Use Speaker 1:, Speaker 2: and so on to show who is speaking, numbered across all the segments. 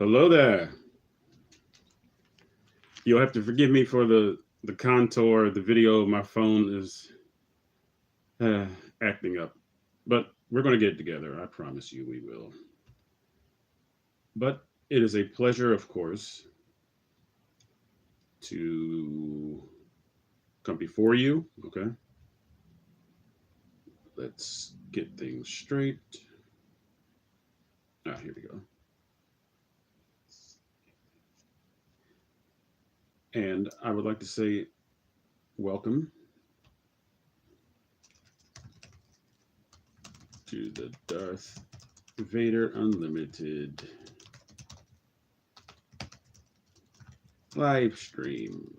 Speaker 1: Hello there. You'll have to forgive me for the contour of the video. My phone is uh, acting up, but we're going to get it together. I promise you we will. But it is a pleasure, of course, to come before you. Okay, let's get things straight. Here we go. And I would like to say welcome to the Darth Vader Unlimited live stream.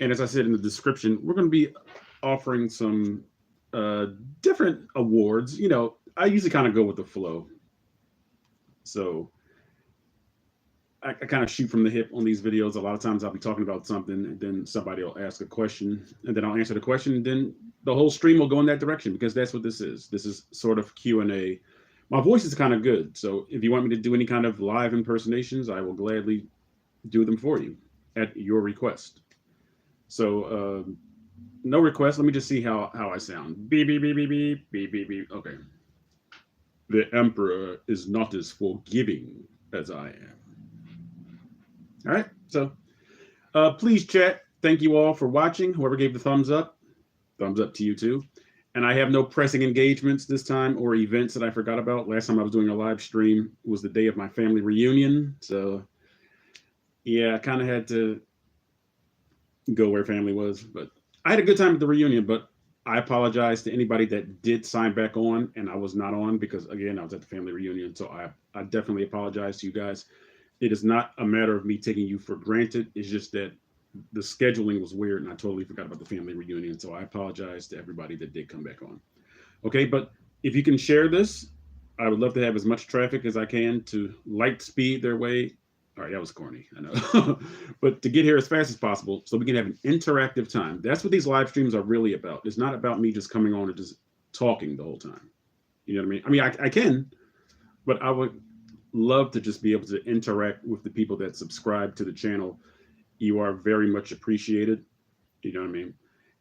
Speaker 1: And as I said in the description, we're going to be offering some different awards. You know, I usually kind of go with the flow. So I kind of shoot from the hip on these videos. A lot of times I'll be talking about something and then somebody will ask a question and then I'll answer the question and then the whole stream will go in that direction because that's what this is. This is sort of Q&A. My voice is kind of good. So if you want me to do any kind of live impersonations, I will gladly do them for you at your request. So no request. Let me just see how I sound. Beep, beep, beep, beep, beep, beep, beep, beep. Okay. The Emperor is not as forgiving as I am. All right. So please chat. Thank you all for watching. Whoever gave the thumbs up to you too. And I have no pressing engagements this time or events that I forgot about. Last time I was doing a live stream was the day of my family reunion. So yeah, I kind of had to go where family was, but I had a good time at the reunion, but I apologize to anybody that did sign back on and I was not on because again, I was at the family reunion. So I definitely apologize to you guys. It is not a matter of me taking you for granted. It's just that the scheduling was weird and I totally forgot about the family reunion. So I apologize to everybody that did come back on. Okay, but if you can share this, I would love to have as much traffic as I can to light speed their way. All right, that was corny, I know. But to get here as fast as possible so we can have an interactive time. That's what these live streams are really about. It's not about me just coming on and just talking the whole time. You know what I mean? I mean, I can, but I would love to just be able to interact with the people that subscribe to the channel. You are very much appreciated. You know what I mean?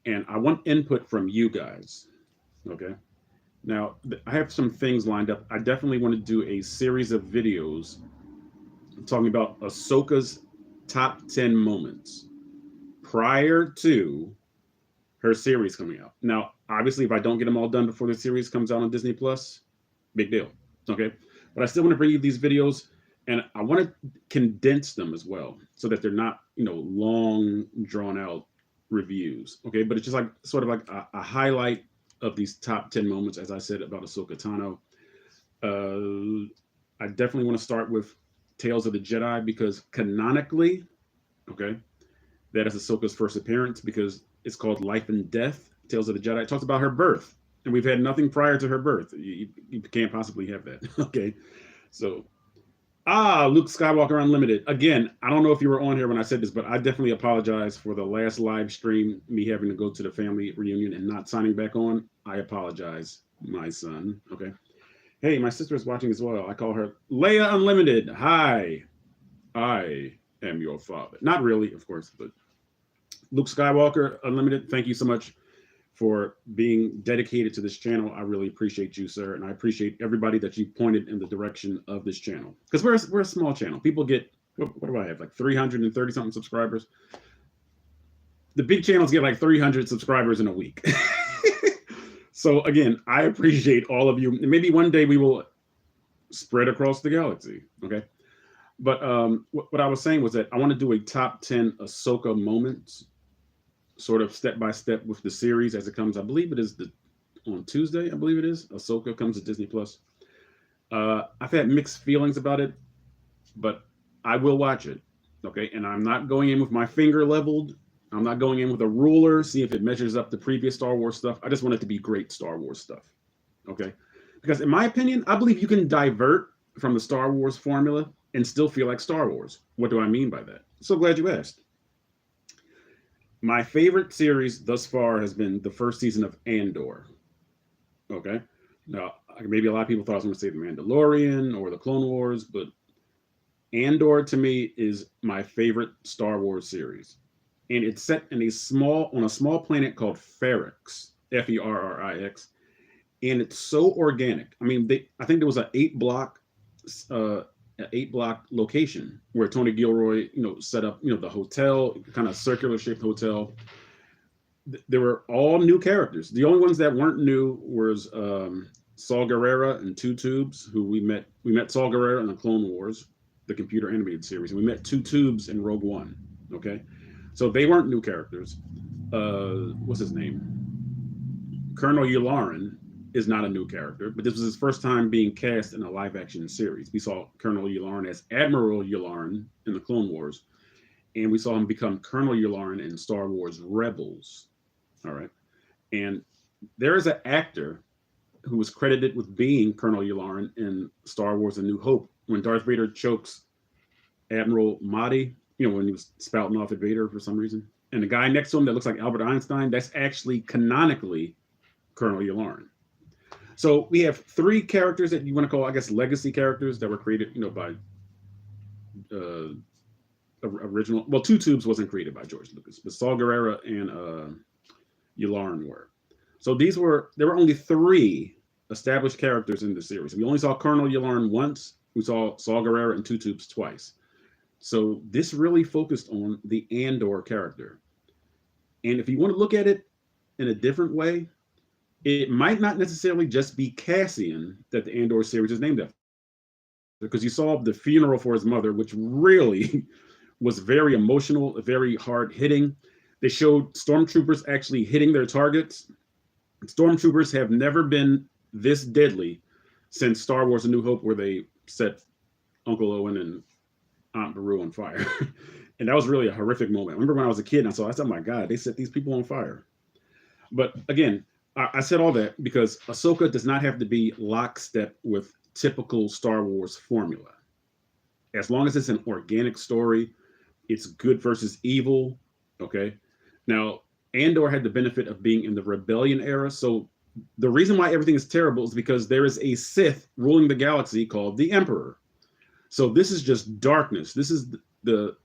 Speaker 1: And I want input from you guys. Okay. Now, I have some things lined up. I definitely want to do a series of videos talking about Ahsoka's top 10 moments prior to her series coming out. Now, obviously, if I don't get them all done before the series comes out on Disney Plus, big deal. Okay. But I still want to bring you these videos and I want to condense them as well so that they're not, you know, long drawn out reviews. Okay. But it's just like sort of like a highlight of these top 10 moments, as I said about Ahsoka Tano. I definitely want to start with Tales of the Jedi because canonically, okay, that is Ahsoka's first appearance because it's called Life and Death, Tales of the Jedi. It talks about her birth. And we've had nothing prior to her birth. You can't possibly have that. Okay. So, Luke Skywalker Unlimited. Again, I don't know if you were on here when I said this, but I definitely apologize for the last live stream, me having to go to the family reunion and not signing back on. I apologize, my son. Okay. Hey, my sister is watching as well. I call her Leia Unlimited. Hi. I am your father. Not really, of course, but Luke Skywalker Unlimited, thank you so much for being dedicated to this channel. I really appreciate you, sir. And I appreciate everybody that you pointed in the direction of this channel. Because we're a small channel. People get, what do I have, like 330 something subscribers? The big channels get like 300 subscribers in a week. So again, I appreciate all of you. And maybe one day we will spread across the galaxy, okay? But what I was saying was that I want to do a top 10 Ahsoka moments, sort of step by step with the series as it comes. I believe it is on Tuesday. I believe it is. Ahsoka comes to Disney Plus. I've had mixed feelings about it, but I will watch it. Okay, and I'm not going in with my finger leveled. I'm not going in with a ruler, see if it measures up to previous Star Wars stuff. I just want it to be great Star Wars stuff. Okay, because in my opinion, I believe you can divert from the Star Wars formula and still feel like Star Wars. What do I mean by that? So glad you asked. My favorite series thus far has been the first season of Andor. Okay. Now, maybe a lot of people thought I was going to say The Mandalorian or The Clone Wars, but Andor to me is my favorite Star Wars series, and it's set in a small planet called Ferrix, Ferrix, and it's so organic. I mean, I think there was uh, an 8 block location where Tony Gilroy, set up, the hotel, kind of circular shaped hotel. There were all new characters. The only ones that weren't new was Saul Guerrera and Two Tubes, who we met. We met Saul Guerrera in the Clone Wars, the computer animated series, and we met Two Tubes in Rogue One. Okay, so they weren't new characters. What's his name? Colonel Yularen is not a new character, but this was his first time being cast in a live action series. We saw Colonel Yularen as Admiral Yularen in the Clone Wars, and we saw him become Colonel Yularen in Star Wars Rebels. All right. And there is an actor who was credited with being Colonel Yularen in Star Wars A New Hope when Darth Vader chokes Admiral Mahdi, when he was spouting off at Vader for some reason. And the guy next to him that looks like Albert Einstein, that's actually canonically Colonel Yularen. So we have 3 characters that you want to call, I guess, legacy characters that were created, by original. Well, Two Tubes wasn't created by George Lucas, but Saul Guerrera and Yularen were. So there were only 3 established characters in the series. We only saw Colonel Yularen once. We saw Saul Guerrera and Two Tubes twice. So this really focused on the Andor character. And if you want to look at it in a different way, it might not necessarily just be Cassian that the Andor series is named after, because you saw the funeral for his mother, which really was very emotional, very hard hitting. They showed stormtroopers actually hitting their targets. Stormtroopers have never been this deadly since Star Wars A New Hope, where they set Uncle Owen and Aunt Beru on fire. And that was really a horrific moment. I remember when I was a kid and I said, oh my God, they set these people on fire. But again, I said all that because Ahsoka does not have to be lockstep with typical Star Wars formula. As long as it's an organic story, it's good versus evil. Okay. Now, Andor had the benefit of being in the Rebellion era. So the reason why everything is terrible is because there is a Sith ruling the galaxy called the Emperor. So this is just darkness. This is the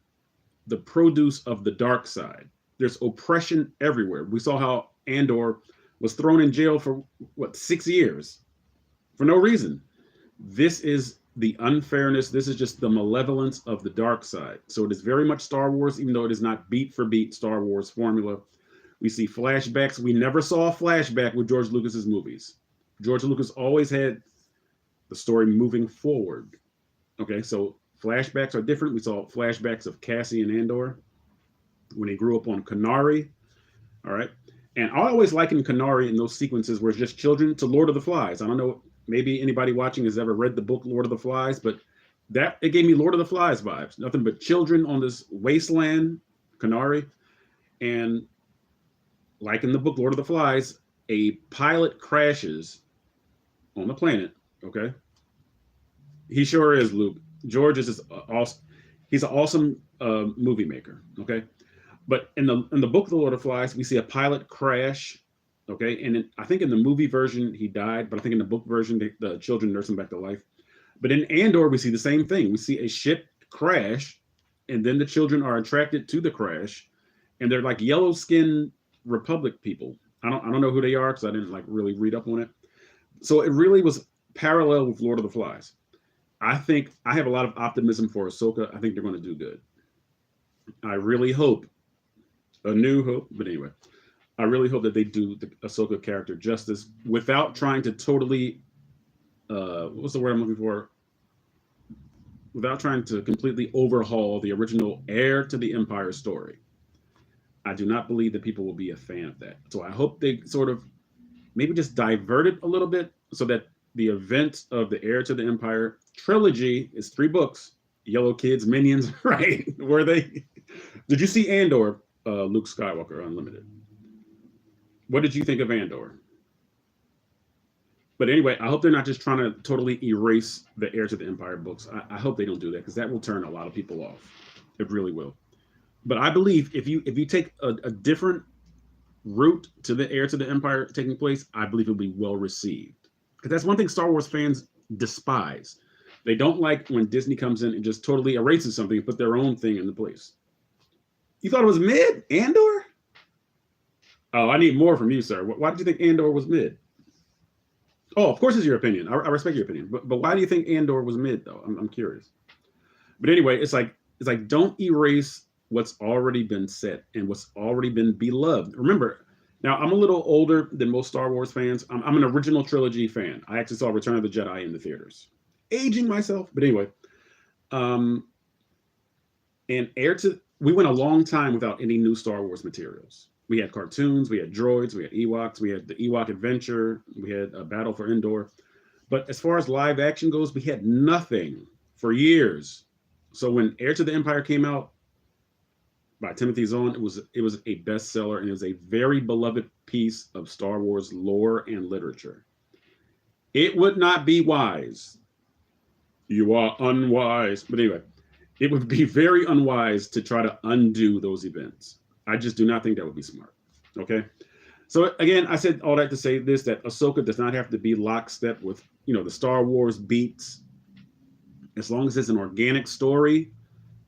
Speaker 1: produce of the dark side. There's oppression everywhere. We saw how Andor was thrown in jail for 6 years for no reason. This is the unfairness. This is just the malevolence of the dark side. So it is very much Star Wars, even though it is not beat for beat Star Wars formula. We see flashbacks. We never saw a flashback with George Lucas's movies. George Lucas always had the story moving forward. Okay, so flashbacks are different. We saw flashbacks of Cassian Andor when he grew up on Kenari. All right. And I always liken Kenari in those sequences where it's just children to Lord of the Flies. I don't know, maybe anybody watching has ever read the book Lord of the Flies, but it gave me Lord of the Flies vibes. Nothing but children on this wasteland, Kenari. And like in the book Lord of the Flies, a pilot crashes on the planet. Okay. He sure is, Luke. George is just awesome. He's an awesome movie maker. Okay. But in the book The Lord of the Flies, we see a pilot crash. Okay. And I think in the movie version, he died. But I think in the book version, the children nurse him back to life. But in Andor, we see the same thing. We see a ship crash. And then the children are attracted to the crash. And they're like yellow-skinned Republic people. I don't know who they are because I didn't really read up on it. So it really was parallel with Lord of the Flies. I think I have a lot of optimism for Ahsoka. I think they're going to do good. I really hope, A New Hope, but anyway, I really hope that they do the Ahsoka character justice without trying to totally, what's the word I'm looking for? Without trying to completely overhaul the original Heir to the Empire story. I do not believe that people will be a fan of that. So I hope they sort of maybe just divert it a little bit so that the events of the Heir to the Empire trilogy is 3 books. Yellow Kids, Minions, right? Did you see Andor, Luke Skywalker Unlimited? What did you think of Andor? But anyway, I hope they're not just trying to totally erase the Heir to the Empire books. I hope they don't do that because that will turn a lot of people off. It really will. But I believe if you take a different route to the Heir to the Empire taking place, I believe it'll be well received. Because that's one thing Star Wars fans despise. They don't like when Disney comes in and just totally erases something and put their own thing in the place. You thought it was mid? Andor? Oh, I need more from you, sir. Why did you think Andor was mid? Oh, of course it's your opinion. I respect your opinion. But why do you think Andor was mid though? I'm curious. But anyway, it's like don't erase what's already been said and what's already been beloved. Remember, now I'm a little older than most Star Wars fans. I'm an original trilogy fan. I actually saw Return of the Jedi in the theaters. Aging myself, but anyway. Um, and we went a long time without any new Star Wars materials. We had cartoons, we had droids, we had Ewoks, we had the Ewok Adventure, we had a Battle for Endor. But as far as live action goes, we had nothing for years. So when Heir to the Empire came out by Timothy Zahn, it was a bestseller and it was a very beloved piece of Star Wars lore and literature. It would not be wise. You are unwise. But anyway, it would be very unwise to try to undo those events. I just do not think that would be smart. Okay. So again, I said all that to say this, that Ahsoka does not have to be lockstep with, the Star Wars beats. As long as it's an organic story,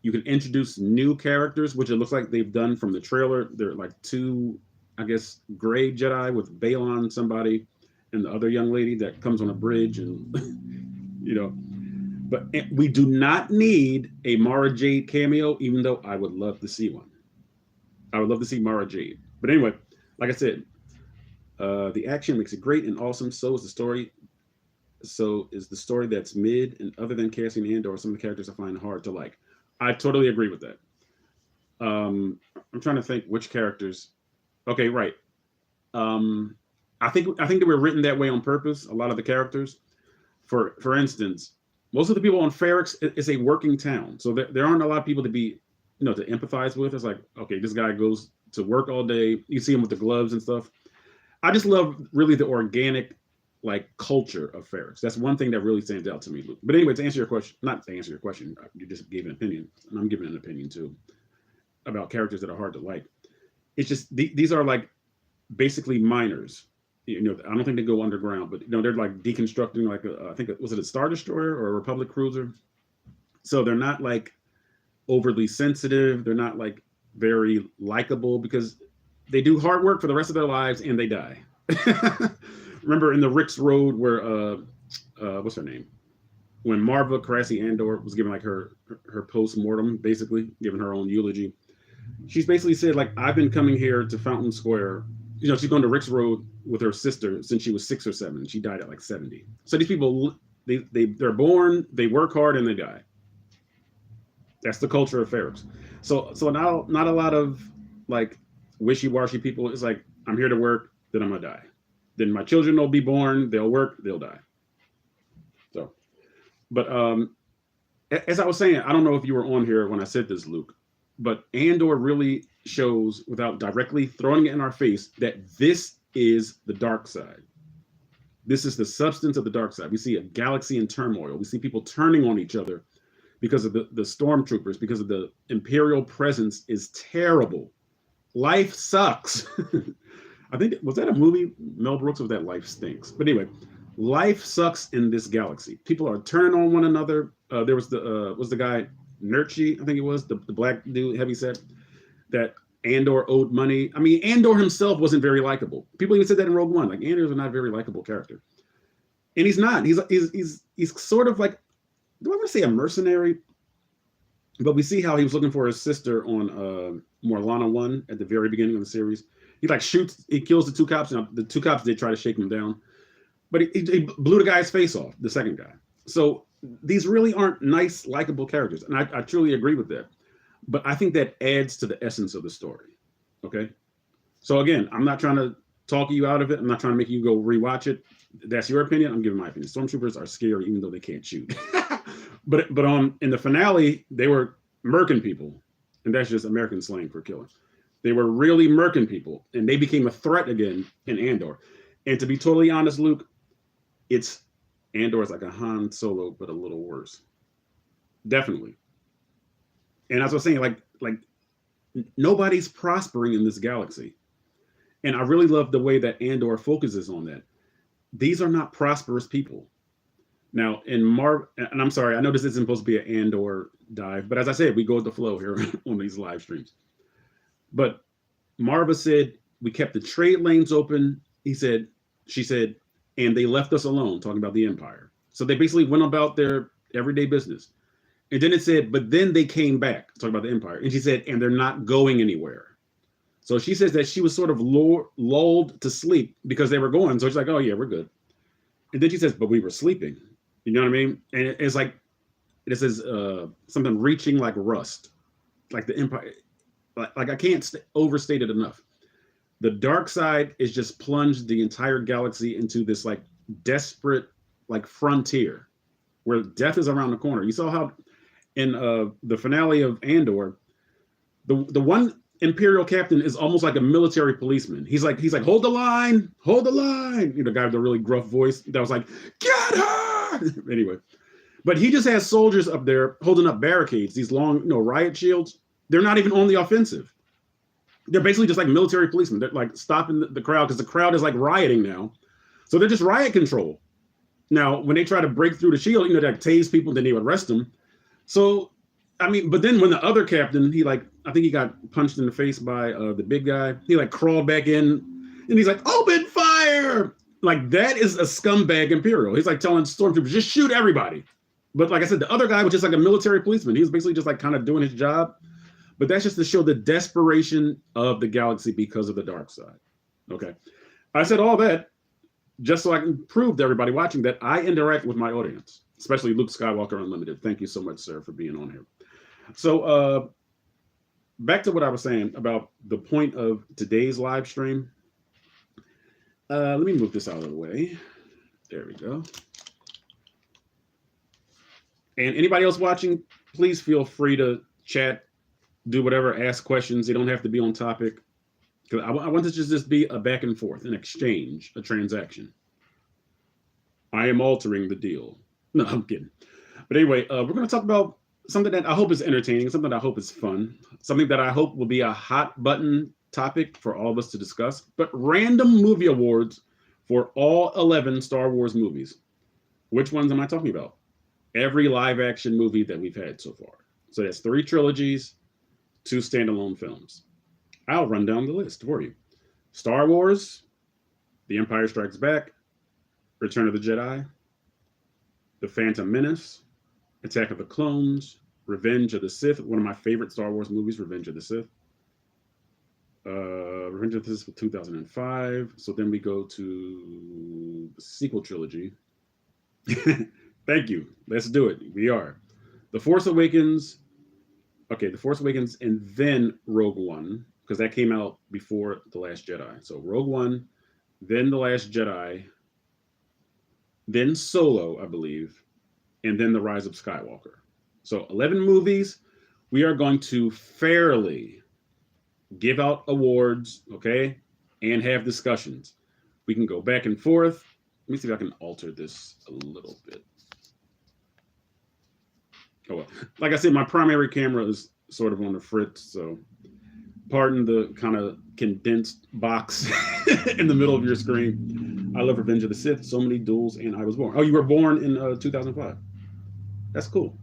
Speaker 1: you can introduce new characters, which it looks like they've done from the trailer. They're like two, I guess, gray Jedi with Balon, somebody, and the other young lady that comes on a bridge, and But we do not need a Mara Jade cameo, even though I would love to see one. I would love to see Mara Jade. But anyway, like I said, the action makes it great and awesome. So is the story. So is the story that's mid, and other than Cassian Andor, some of the characters I find hard to like. I totally agree with that. I'm trying to think which characters. Okay, right. I think they were written that way on purpose. A lot of the characters, for instance, most of the people on Ferrix is a working town, so there aren't a lot of people to be, to empathize with. It's like, okay, this guy goes to work all day. You see him with the gloves and stuff. I just love really the organic, like, culture of Ferrix. That's one thing that really stands out to me, Luke. But anyway, to answer your question, not to answer your question, you just gave an opinion, and I'm giving an opinion too about characters that are hard to like. It's just these are like basically minors. I don't think they go underground, but they're like deconstructing like I think was it a Star Destroyer or a Republic cruiser. So they're not like overly sensitive. They're not like very likable because they do hard work for the rest of their lives and they die. Remember in the Rick's Road where what's her name? When Marva Carassi Andor was giving like her post mortem, basically giving her own eulogy. She's basically said like, I've been coming here to Fountain Square. She's gone to Rick's Road with her sister since she was 6 or 7. She died at like 70. So these people, they're born, they work hard, and they die. That's the culture of Ferrix. So not a lot of like wishy-washy people. It's like, I'm here to work, then I'm gonna die. Then my children will be born, they'll work, they'll die. So, but as I was saying, I don't know if you were on here when I said this, Luke, but Andor really shows, without directly throwing it in our face, that this is the dark side. This is the substance of the dark side. We see a galaxy in turmoil. We see people turning on each other because of the stormtroopers, because of the Imperial presence is terrible. Life sucks. I think, was that a movie, Mel Brooks, or that Life Stinks? But anyway, life sucks in this galaxy. People are turning on one another. There was the guy, Nurchi, I think it was, the black dude, heavyset, that Andor owed money. I mean, Andor himself wasn't very likable. People even said that in Rogue One. Like, Andor's not a very likable character. And he's not. He's sort of like, do I want to say a mercenary? But we see how he was looking for his sister on Morlana 1 at the very beginning of the series. He like shoots, he kills the 2 cops. Now, the 2 cops did try to shake him down, but he blew the guy's face off, the second guy. So these really aren't nice, likable characters. And I truly agree with that. But I think that adds to the essence of the story. Okay. So again, I'm not trying to talk you out of it. I'm not trying to make you go rewatch it. That's your opinion. I'm giving my opinion. Stormtroopers are scary, even though they can't shoot. but in the finale, they were murking people. And that's just American slang for killing. They were really murking people, and they became a threat again in Andor. And to be totally honest, Luke, Andor is like a Han Solo, but a little worse. Definitely. And as I was saying, like nobody's prospering in this galaxy. And I really love the way that Andor focuses on that. these are not prosperous people. Now, and I'm sorry, I know this isn't supposed to be an and or dive, but as I said, we go with the flow here on these live streams. But Marva said we kept the trade lanes open. She said, and they left us alone, talking about the empire. So they basically went about their everyday business. And then it said, but then they came back, talking about the empire. And she said, and they're not going anywhere. So she says that she was sort of lulled to sleep because they were going. So she's like, oh, yeah, we're good. And then she says, but we were sleeping. You know what I mean? And it's like, it says something reaching like rust, like the empire. Like I can't overstate it enough. The dark side is just plunged the entire galaxy into this like desperate like frontier where death is around the corner. You saw how in the finale of Andor, the one Imperial captain is almost like a military policeman. He's like, hold the line, hold the line. You know, the guy with the really gruff voice that was like, get her. Anyway, but he just has soldiers up there holding up barricades, these long, riot shields. They're not even on the offensive. They're basically just like military policemen. They're like stopping the crowd because the crowd is like rioting now. So they're just riot control. Now, when they try to break through the shield, they like tase people, then they would arrest them. So, I mean, but then when the other captain, I think he got punched in the face by the big guy. He like crawled back in and he's like, open fire. Like that is a scumbag Imperial. He's like telling stormtroopers, just shoot everybody. But like I said, the other guy was just like a military policeman. He was basically just like kind of doing his job. But that's just to show the desperation of the galaxy because of the dark side. Okay. I said all that just so I can prove to everybody watching that I interact with my audience, especially Luke Skywalker Unlimited. Thank you so much, sir, for being on here. So back to what I was saying about the point of today's live stream. Let me move this out of the way. There we go. And anybody else watching, please feel free to chat, do whatever, ask questions. They don't have to be on topic. Because I want this to just be a back and forth, an exchange, a transaction. I am altering the deal. No, I'm kidding. But anyway, we're going to talk about something that I hope is entertaining, something that I hope is fun, something that I hope will be a hot button topic for all of us to discuss, but random movie awards for all 11 Star Wars movies. Which ones am I talking about? Every live action movie that we've had so far. So that's 3 trilogies, 2 standalone films. I'll run down the list for you. Star Wars, The Empire Strikes Back, Return of the Jedi, The Phantom Menace, Attack of the Clones, Revenge of the Sith, one of my favorite Star Wars movies, Revenge of the Sith. Revenge of the Sith, 2005. So then we go to the sequel trilogy. Thank you. Let's do it. We are. The Force Awakens. Okay, The Force Awakens and then Rogue One, because that came out before The Last Jedi. So Rogue One, then The Last Jedi, then Solo, I believe, and then The Rise of Skywalker. So 11 movies. We are going to fairly give out awards, okay, and have discussions. We can go back and forth. Let me see if I can alter this a little bit. Oh, well. Like I said, my primary camera is sort of on the fritz, so pardon the kind of condensed box in the middle of your screen. I love Revenge of the Sith, so many duels, and I was born. Oh, you were born in 2005. That's cool.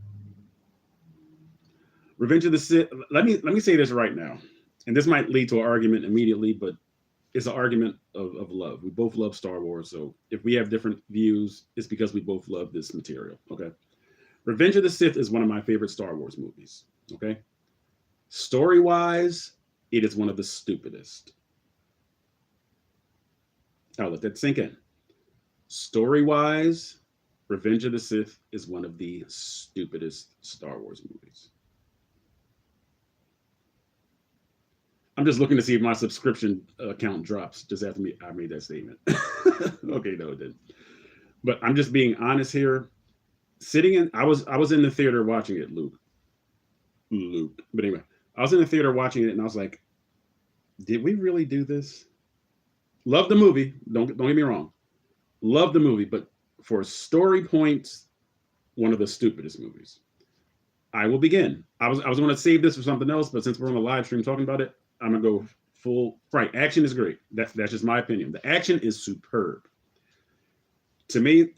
Speaker 1: Revenge of the Sith. Let me say this right now, and this might lead to an argument immediately, but it's an argument of love. We both love Star Wars, so if we have different views, it's because we both love this material, okay? Revenge of the Sith is one of my favorite Star Wars movies, okay? Story-wise, it is one of the stupidest. I'll let that sink in. Story-wise, Revenge of the Sith is one of the stupidest Star Wars movies. I'm just looking to see if my subscription account drops just after I made that statement. Okay, no, it didn't. But I'm just being honest here. I was in the theater watching it, Luke. But anyway, I was in the theater watching it, and I was like, did we really do this? Love the movie. Don't get me wrong. Love the movie, but for story points, one of the stupidest movies. I will begin. I was going to save this for something else, but since we're on the live stream talking about it, I'm going to go full. Right, action is great. That's just my opinion. The action is superb. To me,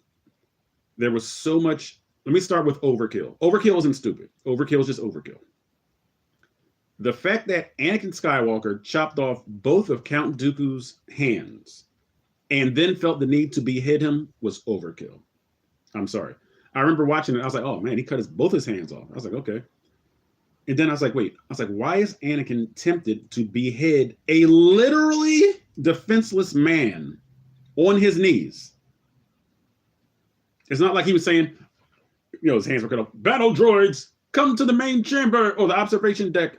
Speaker 1: there was so much. Let me start with overkill. Overkill isn't stupid. Overkill is just overkill. The fact that Anakin Skywalker chopped off both of Count Dooku's hands and then felt the need to behead him was overkill. I'm sorry. I remember watching it. I was like, oh man, he cut both his hands off. I was like, okay. And then I was like, wait. I was like, why is Anakin tempted to behead a literally defenseless man on his knees? It's not like he was saying, his hands were cut off. Battle droids, come to the main chamber or the observation deck.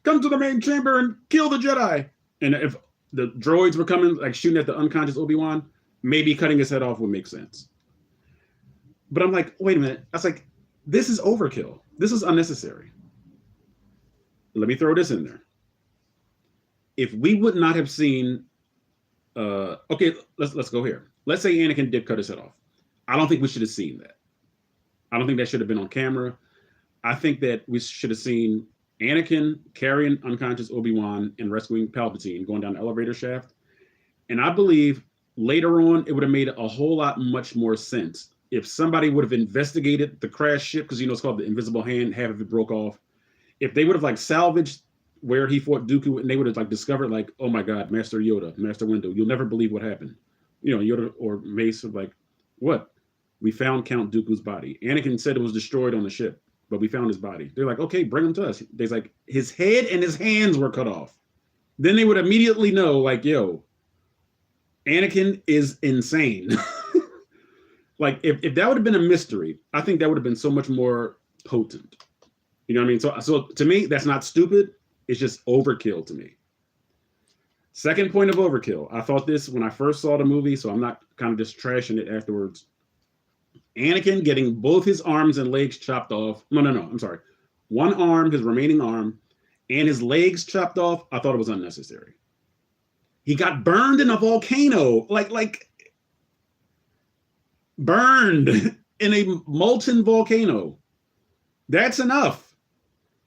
Speaker 1: Come to the main chamber and kill the Jedi. And if the droids were coming, like shooting at the unconscious Obi-Wan, maybe cutting his head off would make sense. But I'm like, wait a minute. I was like, this is overkill. This is unnecessary. Let me throw this in there. If we would not have seen, okay, let's go here. Let's say Anakin did cut his head off. I don't think we should have seen that. I don't think that should have been on camera. I think that we should have seen Anakin carrying unconscious Obi-Wan and rescuing Palpatine going down the elevator shaft. And I believe later on, it would have made a whole lot much more sense if somebody would have investigated the crash ship, because it's called the Invisible Hand, half of it broke off. If they would have salvaged where he fought Dooku, and they would have discovered oh my God, Master Yoda, Master Windu, you'll never believe what happened. Yoda or Mace were like, what? We found Count Dooku's body. Anakin said it was destroyed on the ship, but we found his body. They're like, okay, bring him to us. They're like, his head and his hands were cut off. Then they would immediately know, yo, Anakin is insane. If that would have been a mystery, I think that would have been so much more potent. You know what I mean? So to me, that's not stupid. It's just overkill to me. Second point of overkill. I thought this when I first saw the movie, so I'm not kind of just trashing it afterwards. Anakin getting both his arms and legs chopped off. No, I'm sorry. One arm, his remaining arm, and his legs chopped off. I thought it was unnecessary. He got burned in a volcano, like burned in a molten volcano. That's enough.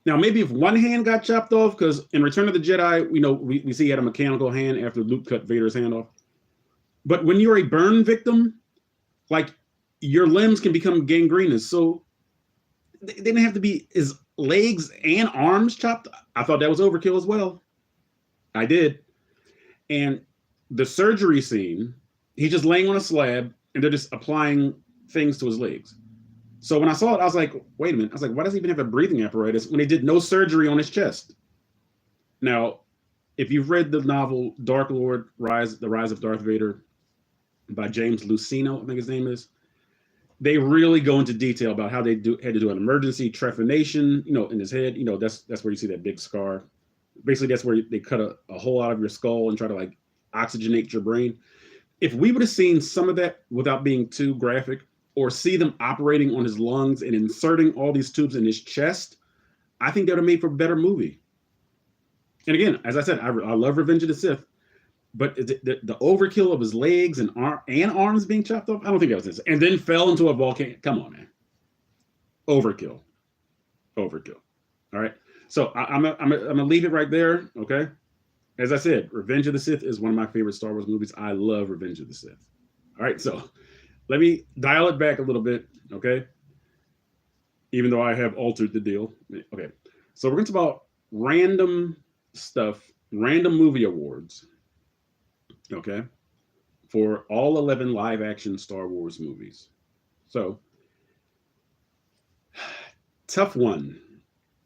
Speaker 1: Now, maybe if one hand got chopped off, because in Return of the Jedi, we see he had a mechanical hand after Luke cut Vader's hand off. But when you're a burn victim, your limbs can become gangrenous. So they didn't have to be his legs and arms chopped. I thought that was overkill as well. I did. And the surgery scene, he's just laying on a slab and they're just applying things to his legs. So when I saw it, I was like, wait a minute. I was like, why does he even have a breathing apparatus when they did no surgery on his chest? Now, if you've read the novel Dark Lord, The Rise of Darth Vader by James Luceno, I think his name is, they really go into detail about how they had to do an emergency trephination, in his head. That's where you see that big scar. Basically, that's where they cut a hole out of your skull and try to oxygenate your brain. If we would have seen some of that without being too graphic, or see them operating on his lungs and inserting all these tubes in his chest, I think that would have made for a better movie. And again, as I said, I love Revenge of the Sith, but the overkill of his legs and arms being chopped off, I don't think that was this. And then fell into a volcano. Come on, man. Overkill. All right. So I'm gonna leave it right there. Okay. As I said, Revenge of the Sith is one of my favorite Star Wars movies. I love Revenge of the Sith. All right. So let me dial it back a little bit. Okay. Even though I have altered the deal. Okay. So we're going to talk about random stuff, random movie awards. Okay. For all 11 live action Star Wars movies. So, tough one.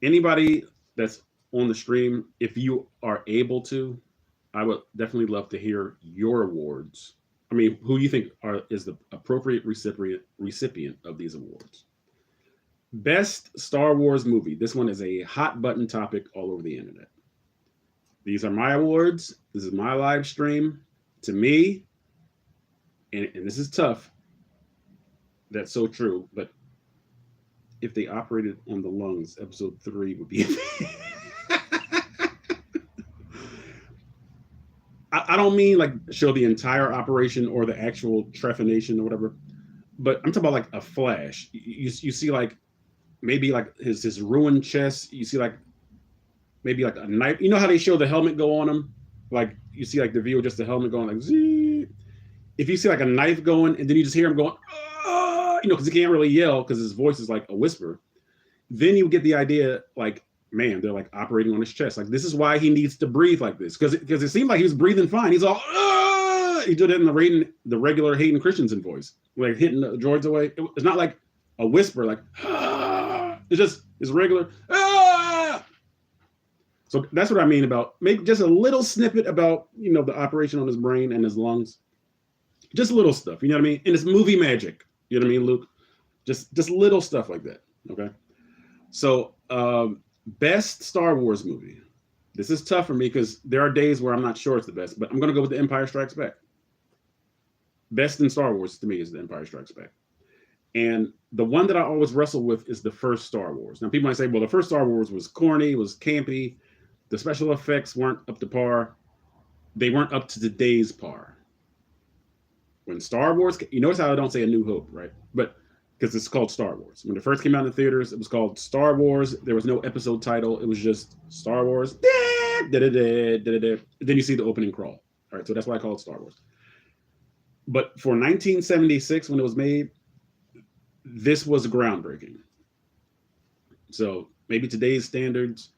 Speaker 1: Anybody that's on the stream, if you are able to, I would definitely love to hear your awards. I mean, who you think is the appropriate recipient of these awards. Best Star Wars movie. This one is a hot button topic all over the internet. These are my awards. This is my live stream. To me, and this is tough, that's so true, but if they operated on the lungs, episode 3 would be I don't mean show the entire operation or the actual trephination or whatever, but I'm talking about a flash. You see maybe his ruined chest. You see maybe a knife. You know how they show the helmet go on him? You see the view of just the helmet going zee. if you see like a knife going, and then you just hear him going, "Ah," because he can't really yell because his voice is like a whisper. Then you get the idea, like, man, they're like operating on his chest. Like, this is why he needs to breathe like this, because it seemed like he was breathing fine. He's all, "Ah!" He did it in the regular Hayden Christensen voice, like hitting the droids away. It's not like a whisper, like, "Ah!" It's regular. "Ah!" So that's what I mean about make just a little snippet about the operation on his brain and his lungs, just little stuff. You know what I mean? And it's movie magic. You know what I mean, Luke? Just little stuff like that. Okay. So, best Star Wars movie. This is tough for me because there are days where I'm not sure it's the best, but I'm going to go with The Empire Strikes Back. Best in Star Wars to me is The Empire Strikes Back. And the one that I always wrestle with is the first Star Wars. Now, people might say, well, the first Star Wars was corny, was campy. The special effects weren't up to par. They weren't up to today's par. When Star Wars, you notice how I don't say A New Hope, right? But because it's called Star Wars. When it first came out in the theaters, it was called Star Wars. There was no episode title. It was just Star Wars. Then you see the opening crawl. All right, so that's why I call it Star Wars. But for 1976, when it was made, this was groundbreaking. So maybe today's standards,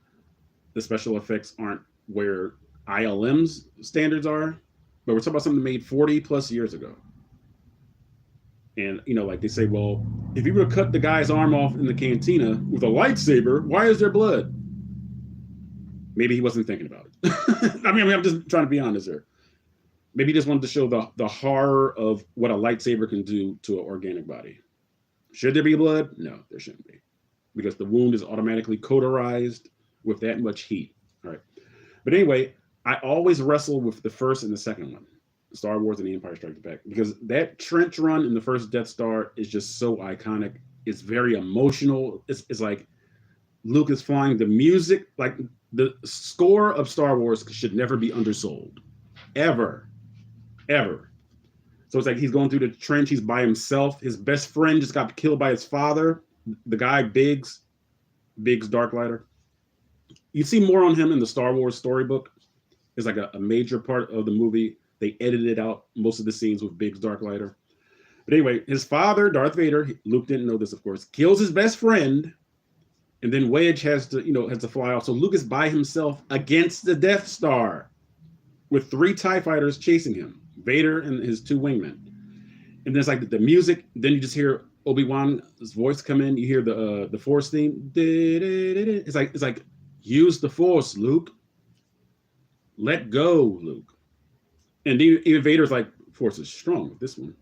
Speaker 1: the special effects aren't where ILM's standards are, but we're talking about something made 40 plus years ago. And, like they say, well, if you were to cut the guy's arm off in the cantina with a lightsaber, why is there blood? Maybe he wasn't thinking about it. I mean, I'm just trying to be honest here. Maybe he just wanted to show the horror of what a lightsaber can do to an organic body. Should there be blood? No, there shouldn't be. Because the wound is automatically cauterized with that much heat. All right. But anyway, I always wrestle with the first and the second one. Star Wars and The Empire Strikes Back, because that trench run in the first Death Star is just so iconic. It's very emotional. It's like Luke is flying. The music, like the score of Star Wars should never be undersold. Ever. So it's like he's going through the trench. He's by himself. His best friend just got killed by his father. The guy, Biggs Darklighter. You see more on him in the Star Wars storybook. It's like a major part of the movie. They edited out most of the scenes with Biggs Darklighter. But anyway, his father, Darth Vader, Luke didn't know this, of course, kills his best friend, and then Wedge has to fly off. So Luke is by himself against the Death Star with 3 TIE fighters chasing him, Vader and his 2 wingmen. And there's like the music. Then you just hear Obi-Wan's voice come in. You hear the Force theme. It's like use the Force, Luke. Let go, Luke. And even Vader's like, Force is strong with this one.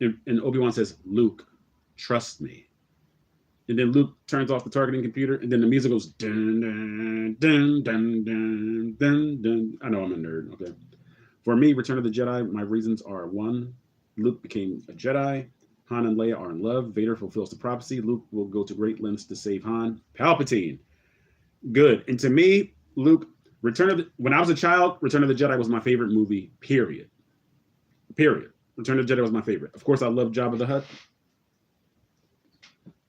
Speaker 1: And Obi-Wan says, Luke, trust me. And then Luke turns off the targeting computer, and then the music goes, dun, dun, dun, dun, dun, dun, dun. I know I'm a nerd, okay. For me, Return of the Jedi, my reasons are: 1, Luke became a Jedi. Han and Leia are in love. Vader fulfills the prophecy. Luke will go to great lengths to save Han. Palpatine. Good. And to me, Luke, when I was a child, Return of the Jedi was my favorite movie, period. Return of the Jedi was my favorite. Of course, I love Jabba the Hutt.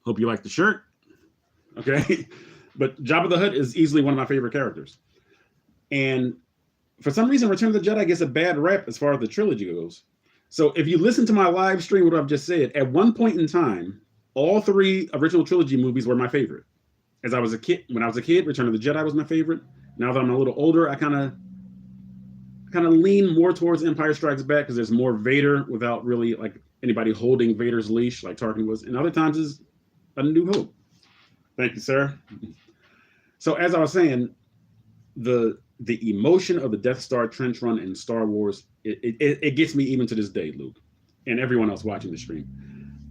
Speaker 1: Hope you like the shirt. Okay. But Jabba the Hutt is easily one of my favorite characters. And for some reason, Return of the Jedi gets a bad rep as far as the trilogy goes. So if you listen to my live stream, what I've just said, at one point in time, all 3 original trilogy movies were my favorite. When I was a kid, Return of the Jedi was my favorite. Now that I'm a little older, I kind of lean more towards Empire Strikes Back because there's more Vader without really like anybody holding Vader's leash like Tarkin was. And other times is A New Hope. Thank you, sir. So as I was saying, the emotion of the Death Star trench run in Star Wars, it gets me even to this day, Luke, and everyone else watching the stream.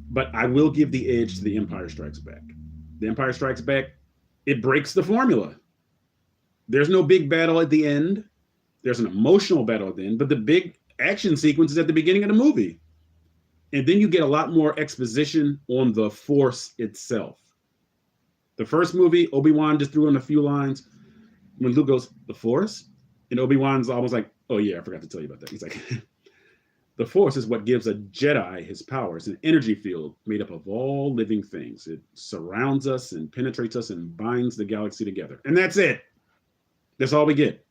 Speaker 1: But I will give the edge to The Empire Strikes Back. The Empire Strikes Back, it breaks the formula. There's no big battle at the end. There's an emotional battle at the end, but the big action sequence is at the beginning of the movie. And then you get a lot more exposition on the Force itself. The first movie, Obi-Wan just threw in a few lines. When Luke goes, the Force? And Obi-Wan's almost like, oh yeah, I forgot to tell you about that. He's like, the Force is what gives a Jedi his power. It's an energy field made up of all living things. It surrounds us and penetrates us and binds the galaxy together. And that's it. That's all we get.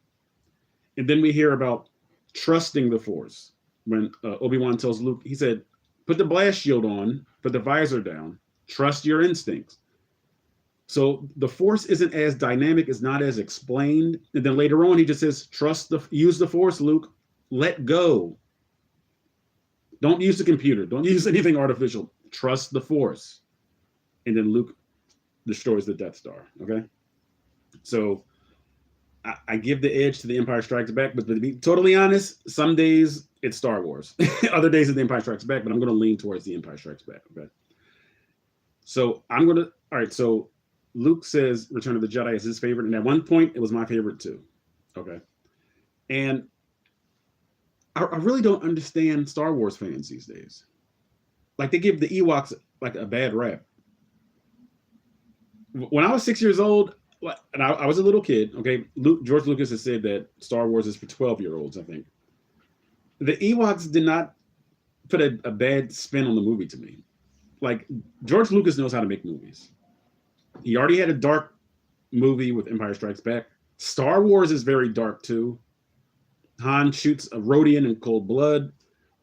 Speaker 1: And then we hear about trusting the Force. when Obi-Wan tells Luke, he said, put the blast shield on, put the visor down, trust your instincts. So the force isn't as dynamic, it's not as explained. And then later on, he just says, use the force, Luke. Let go. Don't use the computer. Don't use anything artificial. Trust the force. And then Luke destroys the Death Star. Okay. So I give the edge to the Empire Strikes Back, but to be totally honest, some days it's Star Wars. Other days it's the Empire Strikes Back, but I'm going to lean towards the Empire Strikes Back. Okay. So all right. So Luke says Return of the Jedi is his favorite. And at one point, it was my favorite too. Okay. And I really don't understand Star Wars fans these days. Like, they give the Ewoks like a bad rap. When I was 6 years old, and I was a little kid, okay, George Lucas has said that Star Wars is for 12-year-olds, I think. The Ewoks did not put a bad spin on the movie to me. Like, George Lucas knows how to make movies. He already had a dark movie with Empire Strikes Back. Star Wars is very dark too. Han shoots a Rodian in cold blood.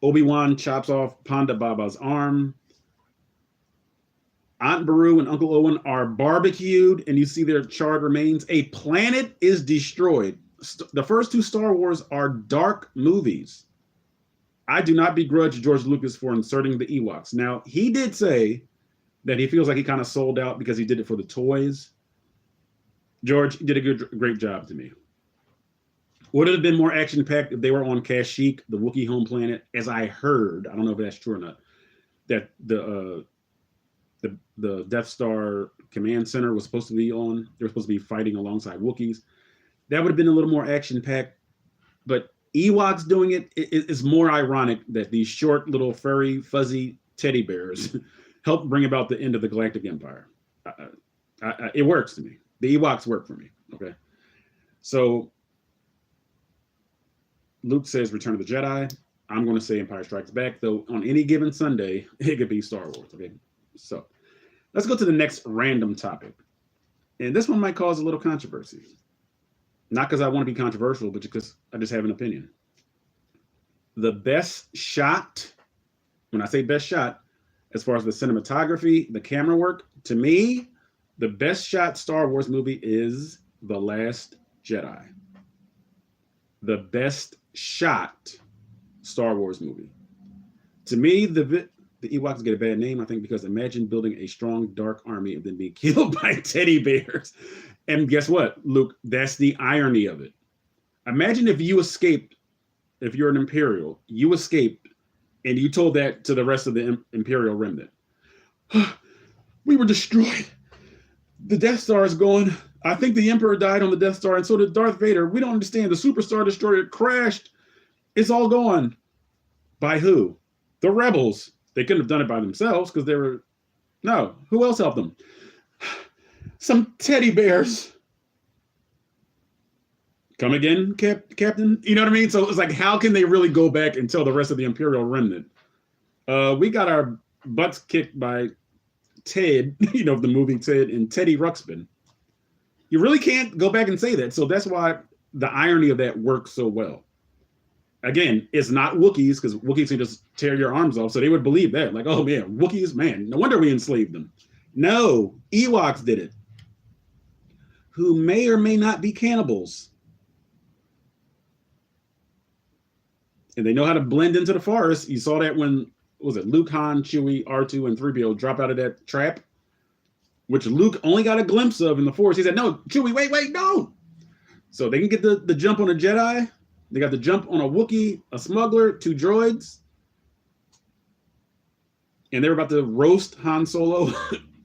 Speaker 1: Obi-Wan chops off Ponda Baba's arm. Aunt Beru and Uncle Owen are barbecued, and you see their charred remains. A planet is destroyed. The first two Star Wars are dark movies. I do not begrudge George Lucas for inserting the Ewoks. Now, he did say that he feels like he kind of sold out because he did it for the toys. George did a great job to me. Would it have been more action-packed if they were on Kashyyyk, the Wookiee home planet? As I heard, I don't know if that's true or not, that the Death Star command center was supposed to be on. They were supposed to be fighting alongside Wookiees. That would have been a little more action-packed. But Ewoks doing it is more ironic that these short, little, furry, fuzzy teddy bears helped bring about the end of the Galactic Empire. It works to me. The Ewoks work for me. Okay. So Luke says Return of the Jedi. I'm going to say Empire Strikes Back, though on any given Sunday, it could be Star Wars. Okay. So let's go to the next random topic. And this one might cause a little controversy. Not because I want to be controversial, but because I just have an opinion. The best shot, when I say best shot, as far as the cinematography, the camera work, to me, the best shot Star Wars movie is The Last Jedi. The best shot Star Wars movie. To me, the Ewoks get a bad name, I think, because imagine building a strong, dark army and then being killed by teddy bears. And guess what, Luke? That's the irony of it. Imagine if you escaped, if you're an Imperial, you escaped, and you told that to the rest of the Imperial remnant. We were destroyed. The Death Star is gone. I think the Emperor died on the Death Star, and so did Darth Vader. We don't understand. The Superstar Destroyer crashed. It's all gone. By who? The rebels. They couldn't have done it by themselves because they were... No. Who else helped them? Some teddy bears. Come again, Captain? You know what I mean? So it's like, how can they really go back and tell the rest of the Imperial remnant? We got our butts kicked by Ted, you know, the movie Ted, and Teddy Ruxpin. You really can't go back and say that. So that's why the irony of that works so well. Again, it's not Wookiees, because Wookiees can just tear your arms off. So they would believe that. Like, oh man, Wookiees, man, no wonder we enslaved them. No, Ewoks did it. Who may or may not be cannibals. And they know how to blend into the forest. You saw that when, what was it, Luke, Han, Chewie, R2, and 3PO drop out of that trap, which Luke only got a glimpse of in the forest. He said, no, Chewie, wait, no. So they can get the jump on a Jedi. They got the jump on a Wookiee, a smuggler, 2 droids. And they were about to roast Han Solo.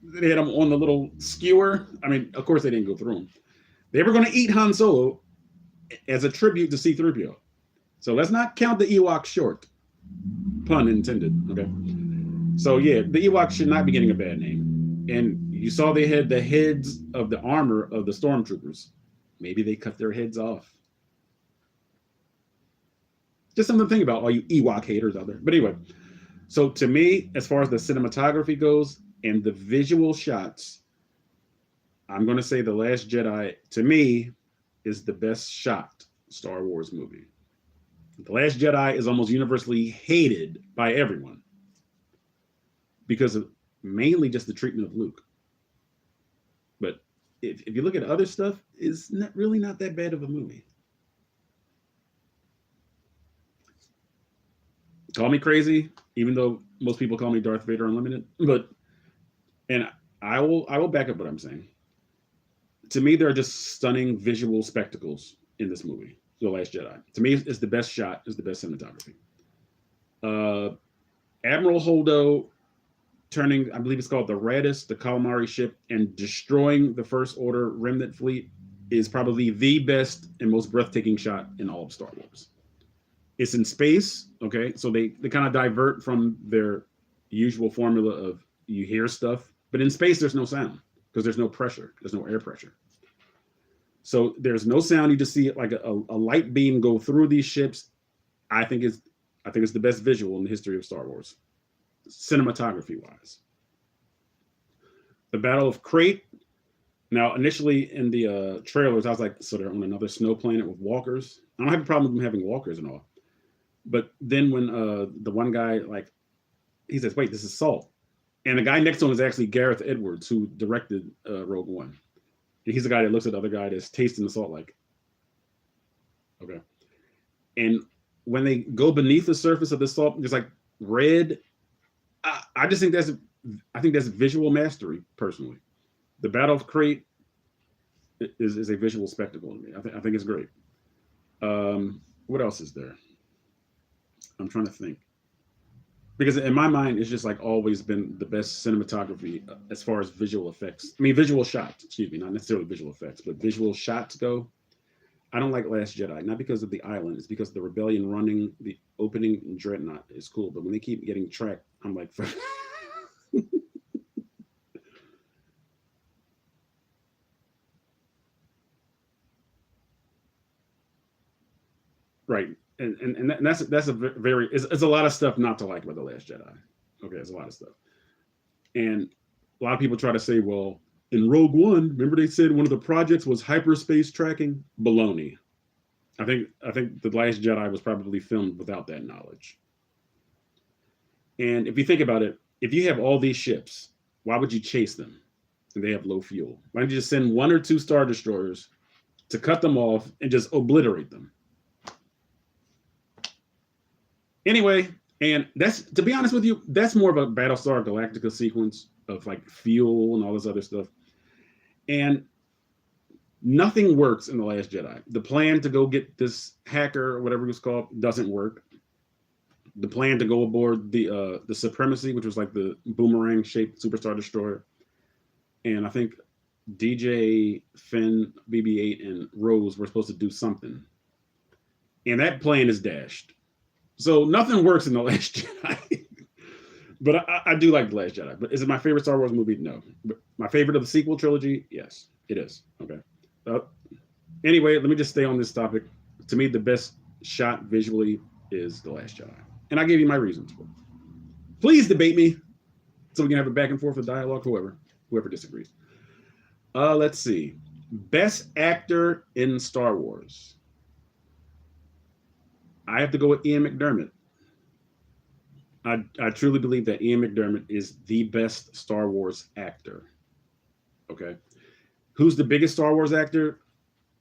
Speaker 1: They had him on the little skewer. I mean, of course they didn't go through him. They were going to eat Han Solo as a tribute to C-3PO. So let's not count the Ewoks short. Pun intended, okay? So yeah, the Ewoks should not be getting a bad name. And you saw they had the heads of the armor of the stormtroopers. Maybe they cut their heads off. Just something to think about, all you Ewok haters out there. But anyway, so to me, as far as the cinematography goes and the visual shots, I'm going to say The Last Jedi, to me, is the best shot Star Wars movie. The Last Jedi is almost universally hated by everyone because of mainly just the treatment of Luke. But if you look at other stuff, it's not really not that bad of a movie. Call me crazy, even though most people call me Darth Vader Unlimited, but and I will back up what I'm saying. To me, there are just stunning visual spectacles in this movie, The Last Jedi. To me, it's the best shot, it's the best cinematography. Uh, Admiral Holdo turning, I believe it's called the Radis, the calamari ship, and destroying the First Order remnant fleet is probably the best and most breathtaking shot in all of Star Wars. It's in space, okay? So they kind of divert from their usual formula of you hear stuff, but in space there's no sound because there's no pressure, there's no air pressure. So there's no sound. You just see it like a light beam go through these ships. I think it's I think it's the best visual in the history of Star Wars, cinematography wise. The Battle of Crate. Now, initially in the trailers, I was like, so they're on another snow planet with walkers. I don't have a problem with them having walkers and all. But then when the one guy, like, he says, wait, this is salt. And the guy next to him is actually Gareth Edwards, who directed Rogue One. And he's the guy that looks at the other guy that's tasting the salt like, okay. And when they go beneath the surface of the salt, there's like red. I just think that's visual mastery, personally. The Battle of Crate is a visual spectacle to me. I think it's great. What else is there? I'm trying to think. Because in my mind, it's just like always been the best cinematography as far as visual effects. I mean, visual shots, excuse me, not necessarily visual effects, but visual shots go. I don't like Last Jedi, not because of the island. It's because the rebellion running the opening in Dreadnought is cool. But when they keep getting tracked, I'm like, right. And that's a very it's a lot of stuff not to like about the Last Jedi. Okay, it's a lot of stuff. And a lot of people try to say, well, in Rogue One, remember they said one of the projects was hyperspace tracking? Baloney. I think the Last Jedi was probably filmed without that knowledge. And if you think about it, if you have all these ships, why would you chase them? And they have low fuel. Why don't you just send one or two star destroyers to cut them off and just obliterate them? Anyway, and that's, to be honest with you, that's more of a Battlestar Galactica sequence of like fuel and all this other stuff. And nothing works in The Last Jedi. The plan to go get this hacker or whatever it was called doesn't work. The plan to go aboard the Supremacy, which was like the boomerang shaped superstar destroyer, and I think DJ, Finn, BB-8, and Rose were supposed to do something, and that plan is dashed. So nothing works in The Last Jedi. But I do like The Last Jedi. But is it my favorite Star Wars movie? No. But my favorite of the sequel trilogy? Yes, it is. Okay. Uh, anyway, let me just stay on this topic. To me, the best shot visually is The Last Jedi. And I gave you my reasons for it. Please debate me so we can have a back and forth of dialogue, whoever disagrees. Let's see. Best actor in Star Wars. I have to go with Ian McDermott. I truly believe that Ian McDermott is the best Star Wars actor. Okay. Who's the biggest Star Wars actor?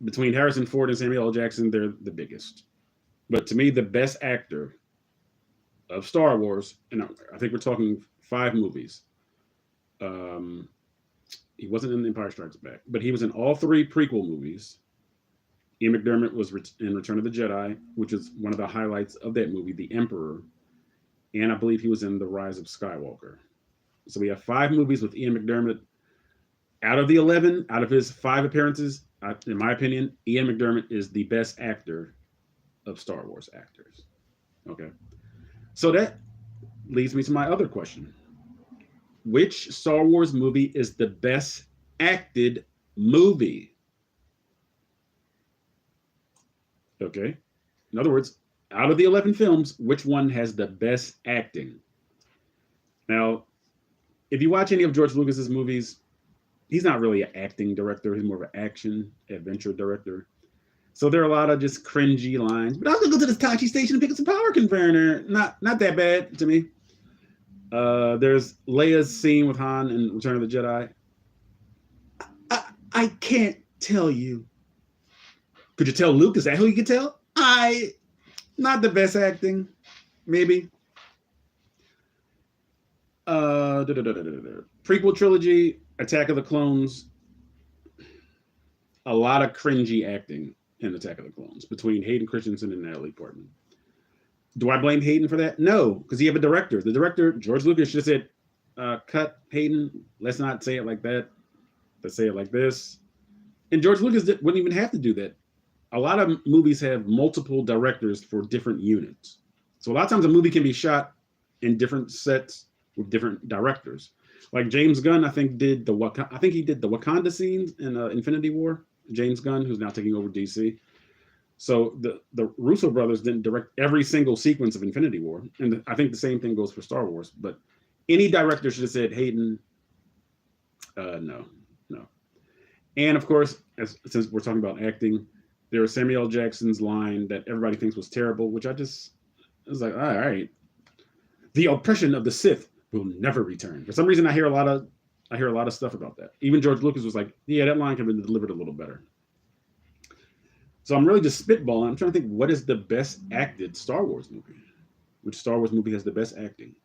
Speaker 1: Between Harrison Ford and Samuel L. Jackson, they're the biggest. But to me, the best actor of Star Wars, and I think we're talking 5 movies. He wasn't in Empire Strikes Back, but he was in all 3 prequel movies. Ian McDermott was in Return of the Jedi, which is one of the highlights of that movie, The Emperor. And I believe he was in The Rise of Skywalker. So we have 5 movies with Ian McDermott. Out of the 11, out of his 5 appearances, in my opinion, Ian McDermott is the best actor of Star Wars actors. Okay. So that leads me to my other question. Which Star Wars movie is the best acted movie? Okay. In other words, out of the 11 films, which one has the best acting? Now, if you watch any of George Lucas's movies, he's not really an acting director. He's more of an action adventure director. So there are a lot of just cringy lines. But I was gonna go to this Tachi station and pick up some power converter. Not that bad to me. There's Leia's scene with Han in Return of the Jedi. I can't tell you. Could you tell Luke? Is that who you could tell? Not the best acting, maybe. Prequel trilogy, Attack of the Clones. A lot of cringy acting in Attack of the Clones between Hayden Christensen and Natalie Portman. Do I blame Hayden for that? No, because you have a director. The director, George Lucas, should have said, cut Hayden. Let's not say it like that. Let's say it like this. And George Lucas wouldn't even have to do that. A lot of movies have multiple directors for different units. So a lot of times a movie can be shot in different sets with different directors. Like James Gunn, I think he did the Wakanda scenes in Infinity War. James Gunn, who's now taking over DC. So the Russo brothers didn't direct every single sequence of Infinity War. And I think the same thing goes for Star Wars. But any director should have said, Hayden, no. And of course, since we're talking about acting, there was Samuel L. Jackson's line that everybody thinks was terrible, which I was like, all right. The oppression of the Sith will never return. For some reason, I hear a lot of stuff about that. Even George Lucas was like, yeah, that line could have been delivered a little better. So I'm really just spitballing. I'm trying to think, what is the best acted Star Wars movie? Which Star Wars movie has the best acting?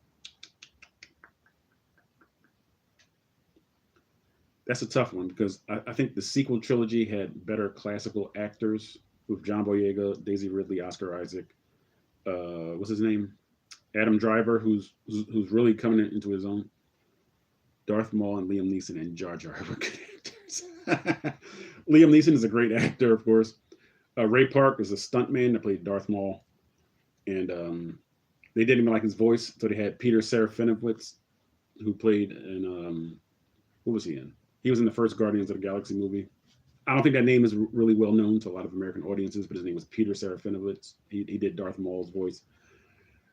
Speaker 1: That's a tough one because I think the sequel trilogy had better classical actors with John Boyega, Daisy Ridley, Oscar Isaac. What's his name? Adam Driver, who's really coming into his own. Darth Maul and Liam Neeson and Jar Jar were good actors. Liam Neeson is a great actor, of course. Ray Park is a stuntman that played Darth Maul, and they didn't even like his voice, so they had Peter Serafinowicz, who played in what was he in? He was in the first Guardians of the Galaxy movie. I don't think that name is really well known to a lot of American audiences, but his name was Peter Serafinowicz. He did Darth Maul's voice.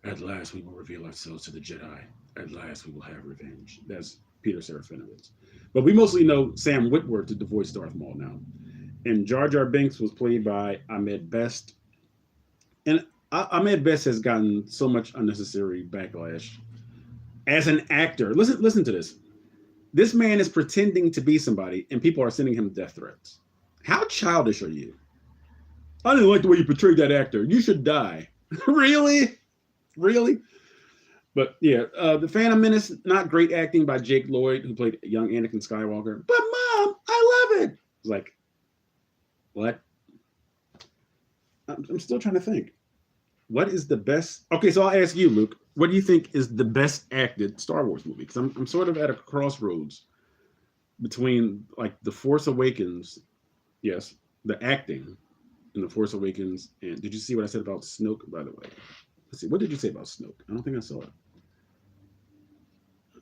Speaker 1: At last, we will reveal ourselves to the Jedi. At last, we will have revenge. That's Peter Serafinowicz. But we mostly know Sam Witwer to voice Darth Maul now. And Jar Jar Binks was played by Ahmed Best. And Ahmed Best has gotten so much unnecessary backlash. As an actor, listen to this. This man is pretending to be somebody, and people are sending him death threats. How childish are you? I didn't like the way you portrayed that actor. You should die. Really? But yeah, The Phantom Menace, not great acting by Jake Lloyd, who played young Anakin Skywalker. But Mom, I love it. It's like, what? I'm still trying to think. What is the best? Okay, so I'll ask you, Luke. What do you think is the best acted Star Wars movie? Because I'm sort of at a crossroads between like The Force Awakens, yes, the acting in The Force Awakens, and did you see what I said about Snoke, by the way? Let's see, what did you say about Snoke? I don't think I saw it.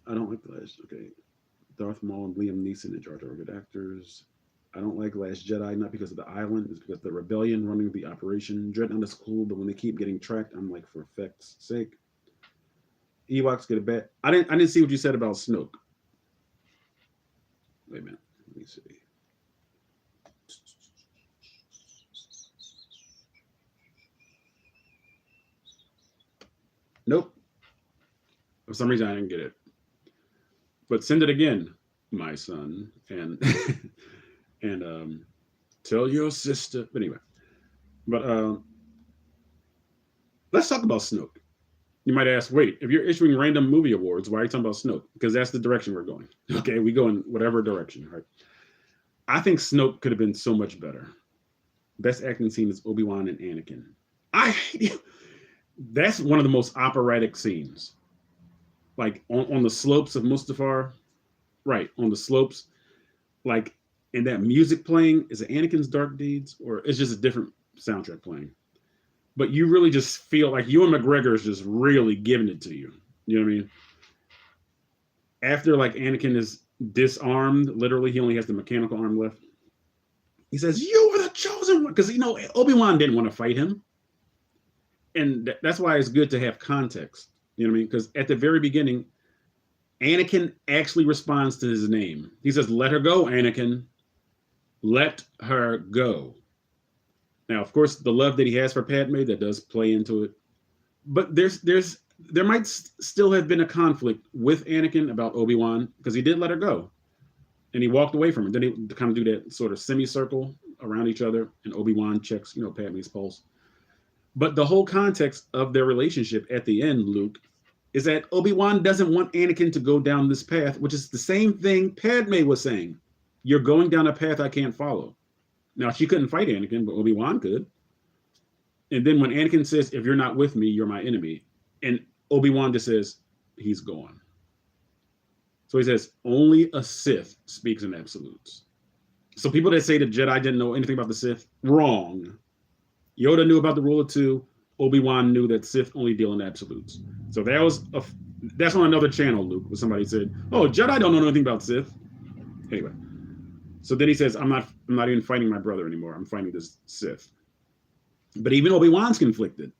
Speaker 1: I don't like the last. Okay, Darth Maul and Liam Neeson and Jar Jar are good actors. I don't like Last Jedi, not because of the island, it's because of the rebellion running the operation. Dreadnought is cool, but when they keep getting tracked, I'm like, for effect's sake. Ewoks get a bet. I didn't see what you said about Snoke. Wait a minute. Let me see. Nope. For some reason, I didn't get it. But send it again, my son, and and tell your sister. But anyway, but let's talk about Snoke. You might ask, wait, if you're issuing random movie awards, why are you talking about Snoke? Because that's the direction we're going. Okay, we go in whatever direction, right? I think Snoke could have been so much better. Best acting scene is Obi-Wan and Anakin. That's one of the most operatic scenes. Like on the slopes of Mustafar, right, on the slopes, like, and that music playing, is it Anakin's Dark Deeds, or it's just a different soundtrack playing? But you really just feel like Ewan McGregor is just really giving it to you. You know what I mean? After like Anakin is disarmed, literally, he only has the mechanical arm left. He says, "You were the chosen one," because Obi-Wan didn't want to fight him, and that's why it's good to have context. You know what I mean? Because at the very beginning, Anakin actually responds to his name. He says, "Let her go, Anakin. Let her go." Now, of course, the love that he has for Padme, that does play into it. But there might still have been a conflict with Anakin about Obi-Wan because he did let her go and he walked away from her. Then he kind of do that sort of semicircle around each other, and Obi-Wan checks, Padme's pulse. But the whole context of their relationship at the end, Luke, is that Obi-Wan doesn't want Anakin to go down this path, which is the same thing Padme was saying. You're going down a path I can't follow. Now, she couldn't fight Anakin, but Obi-Wan could. And then when Anakin says, if you're not with me, you're my enemy. And Obi-Wan just says, he's gone. So he says, only a Sith speaks in absolutes. So people that say the Jedi didn't know anything about the Sith, wrong. Yoda knew about the rule of two. Obi-Wan knew that Sith only deal in absolutes. So that's on another channel, Luke, where somebody said, oh, Jedi don't know anything about Sith. Anyway. So then he says, I'm not even fighting my brother anymore. I'm fighting this Sith. But even Obi-Wan's conflicted.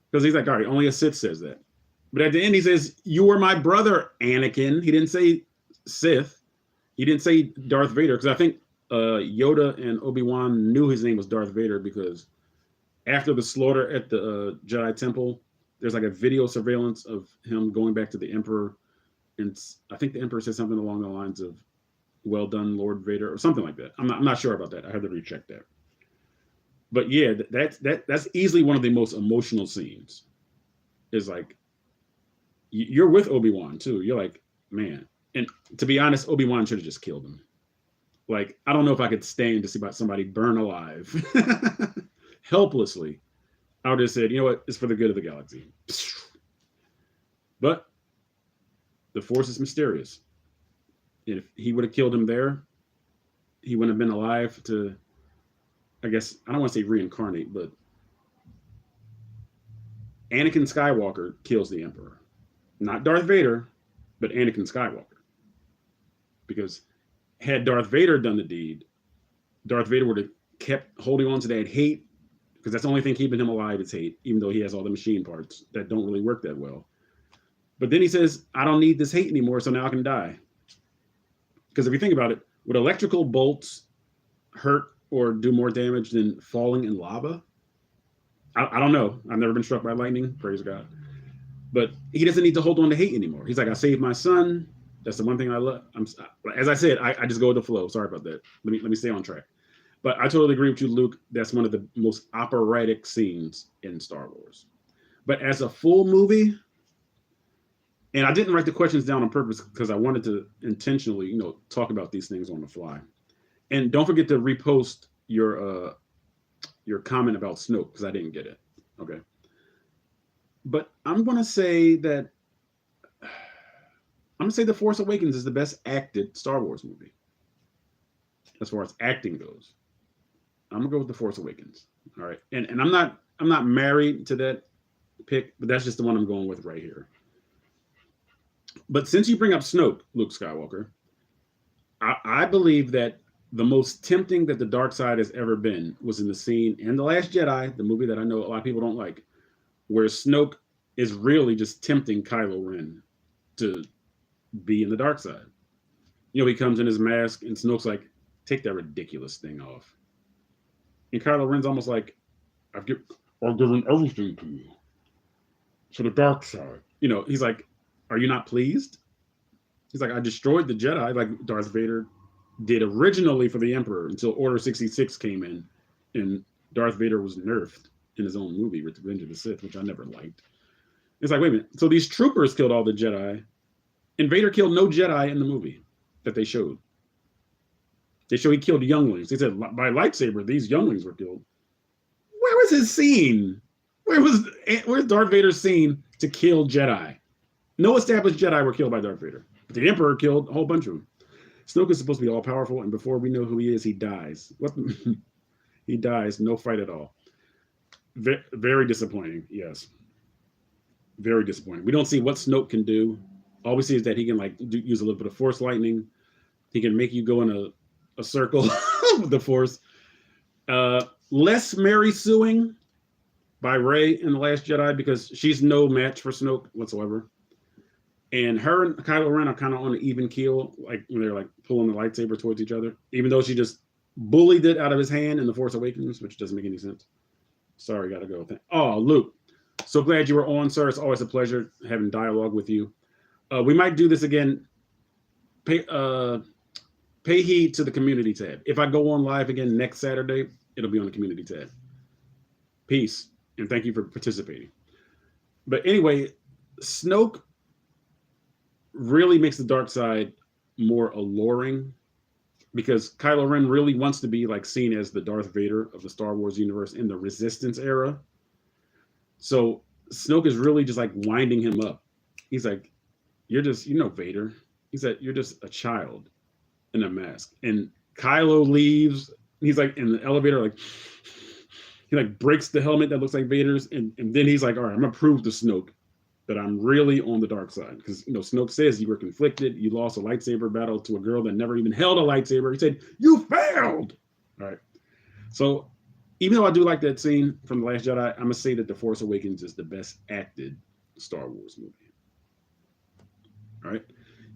Speaker 1: Because he's like, all right, only a Sith says that. But at the end, he says, you were my brother, Anakin. He didn't say Sith. He didn't say Darth Vader. Because I think Yoda and Obi-Wan knew his name was Darth Vader because after the slaughter at the Jedi Temple, there's like a video surveillance of him going back to the Emperor. And I think the Emperor said something along the lines of, well done, Lord Vader, or something like that. I'm not sure about that. I have to recheck that. But yeah, that's easily one of the most emotional scenes. Is like, you're with Obi-Wan too. You're like, man. And to be honest, Obi-Wan should have just killed him. Like, I don't know if I could stand to see about somebody burn alive helplessly. I would have said, you know what? It's for the good of the galaxy. But the Force is mysterious. If he would have killed him there, he wouldn't have been alive to, I guess, I don't want to say reincarnate, but Anakin Skywalker kills the Emperor. Not Darth Vader, but Anakin Skywalker. Because had Darth Vader done the deed, Darth Vader would have kept holding on to that hate, because that's the only thing keeping him alive is hate, even though he has all the machine parts that don't really work that well. But then he says, I don't need this hate anymore, so now I can die. Because if you think about it, would electrical bolts hurt or do more damage than falling in lava? I don't know. I've never been struck by lightning, praise God. But he doesn't need to hold on to hate anymore. He's like, I saved my son. That's the one thing I love. As I said, I just go with the flow. Sorry about that. Let me stay on track. But I totally agree with you, Luke. That's one of the most operatic scenes in Star Wars. But as a full movie, and I didn't write the questions down on purpose because I wanted to intentionally, talk about these things on the fly. And don't forget to repost your comment about Snoke because I didn't get it. Okay. But I'm gonna say The Force Awakens is the best acted Star Wars movie. As far as acting goes. I'm gonna go with The Force Awakens. All right. And I'm not married to that pick, but that's just the one I'm going with right here. But since you bring up Snoke, Luke Skywalker, I believe that the most tempting that the dark side has ever been was in the scene in The Last Jedi, the movie that I know a lot of people don't like, where Snoke is really just tempting Kylo Ren to be in the dark side. He comes in his mask and Snoke's like, take that ridiculous thing off. And Kylo Ren's almost like, I've given everything to you. To the dark side. He's like, are you not pleased? He's like, I destroyed the Jedi like Darth Vader did originally for the Emperor until Order 66 came in and Darth Vader was nerfed in his own movie, Revenge of the Sith, which I never liked. It's like, wait a minute. So these troopers killed all the Jedi and Vader killed no Jedi in the movie that they showed. They show he killed younglings. They said by lightsaber, these younglings were killed. Where was his scene? Where's Darth Vader's scene to kill Jedi? No established Jedi were killed by Darth Vader. But the Emperor killed a whole bunch of them. Snoke is supposed to be all powerful, and before we know who he is, he dies. He dies, no fight at all. Very disappointing, yes. Very disappointing. We don't see what Snoke can do. All we see is that he can use a little bit of Force lightning. He can make you go in a circle with the Force. Less Mary suing by Rey in The Last Jedi because she's no match for Snoke whatsoever. And her and Kylo Ren are kind of on an even keel, like when they're like pulling the lightsaber towards each other, even though she just bullied it out of his hand in The Force Awakens, which doesn't make any sense. Sorry, gotta go. Oh, Luke, so glad you were on, sir. It's always a pleasure having dialogue with you. We might do this again. Pay heed to the community tab. If I go on live again next Saturday, it'll be on the community tab. Peace, and thank you for participating. But anyway, Snoke really makes the dark side more alluring because Kylo Ren really wants to be like seen as the Darth Vader of the Star Wars universe in the Resistance era. So Snoke is really just like winding him up. He's like, "You're just, Vader." He said, "You're just a child in a mask." And Kylo leaves. He's like in the elevator, like he like breaks the helmet that looks like Vader's, and then he's like, "All right, I'm gonna prove to Snoke that I'm really on the dark side." Because Snoke says you were conflicted, you lost a lightsaber battle to a girl that never even held a lightsaber. He said, "You failed." All right. So even though I do like that scene from The Last Jedi, I'm gonna say that The Force Awakens is the best acted Star Wars movie. All right.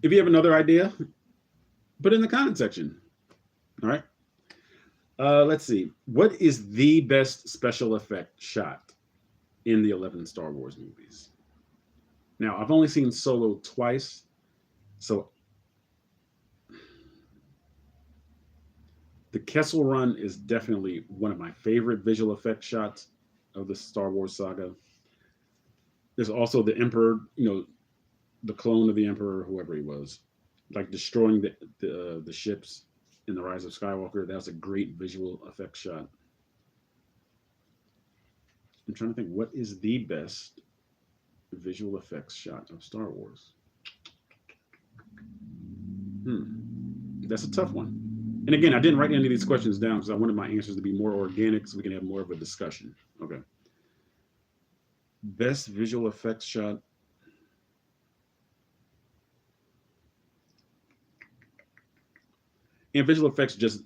Speaker 1: If you have another idea, put it in the comment section. All right. Let's see. What is the best special effect shot in the 11 Star Wars movies? Now, I've only seen Solo twice, so the Kessel Run is definitely one of my favorite visual effect shots of the Star Wars saga. There's also the Emperor, the clone of the Emperor, whoever he was, like destroying the ships in The Rise of Skywalker. That was a great visual effect shot. I'm trying to think, what is the best visual effects shot of Star Wars? That's a tough one. And again, I didn't write any of these questions down because I wanted my answers to be more organic so we can have more of a discussion. Okay. Best visual effects shot. And visual effects just